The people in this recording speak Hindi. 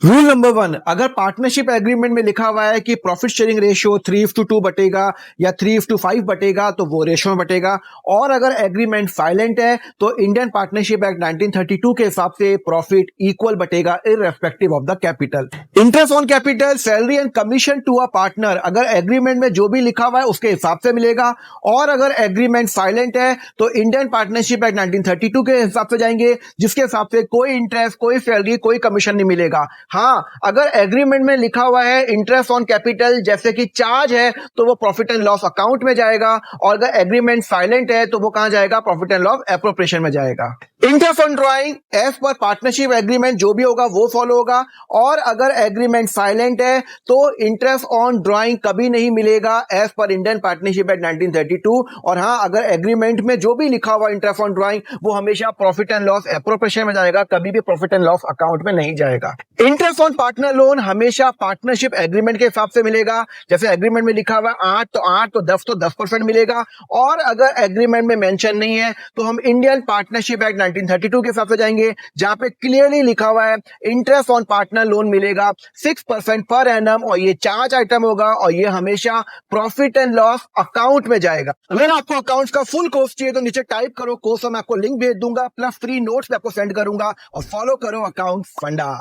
रूल नंबर 1, अगर पार्टनरशिप एग्रीमेंट में लिखा हुआ है कि प्रॉफिट शेयरिंग रेशियो 3:2 बटेगा या 3:5 बटेगा तो वो रेशियो में बटेगा। और अगर एग्रीमेंट साइलेंट है तो इंडियन पार्टनरशिप एक्ट 1932 के हिसाब से प्रॉफिट इक्वल बटेगा irrespective of the capital. Interest on capital, salary and commission to a partner अगर एग्रीमेंट में जो भी लिखा हुआ है उसके हिसाब से मिलेगा। और अगर एग्रीमेंट साइलेंट है तो इंडियन पार्टनरशिप एक्ट 1932 के हिसाब से जाएंगे, जिसके हिसाब से कोई इंटरेस्ट, कोई सैलरी, कोई कमीशन नहीं मिलेगा। हाँ, अगर एग्रीमेंट में लिखा हुआ है इंटरेस्ट ऑन कैपिटल जैसे कि चार्ज है तो वो प्रॉफिट एंड लॉस अकाउंट में जाएगा। और अगर एग्रीमेंट साइलेंट है तो वो कहां जाएगा? प्रॉफिट एंड लॉस एप्रोप्रिएशन में जाएगा। Interest on drawing as per partnership agreement जो भी होगा वो फॉलो होगा। और अगर एग्रीमेंट साइलेंट है तो इंटरेस्ट ऑन ड्राइंग कभी नहीं मिलेगा as per Indian partnership act 1932। और हाँ, अगर एग्रीमेंट में जो भी लिखा हुआ इंटरेस्ट ऑन ड्राइंग वो हमेशा प्रॉफिट एंड लॉस एप्रोप्रिएशन में जाएगा, कभी भी प्रॉफिट एंड लॉस अकाउंट में नहीं जाएगा। इंटरेस्ट ऑन पार्टनर लोन हमेशा पार्टनरशिप एग्रीमेंट के हिसाब से मिलेगा। जैसे एग्रीमेंट में लिखा हुआ है 8 तो 10% मिलेगा। और अगर एग्रीमेंट में मेंशन नहीं है तो हम इंडियन पार्टनरशिप एक्ट 1932 के हिसाब से जाएंगे, जहां पे क्लियरली लिखा हुआ है इंटरेस्ट ऑन पार्टनर लोन मिलेगा 6% पर एनम। और ये चार्ज आइटम होगा और ये हमेशा प्रॉफिट एंड लॉस अकाउंट में जाएगा। अगर आपको अकाउंट्स का फुल कोर्स चाहिए तो नीचे टाइप करो कोर्स, मैं आपको लिंक भेज दूंगा, प्लस फ्री नोट्स भी आपको सेंड करूंगा। और फॉलो करो अकाउंट फंडा।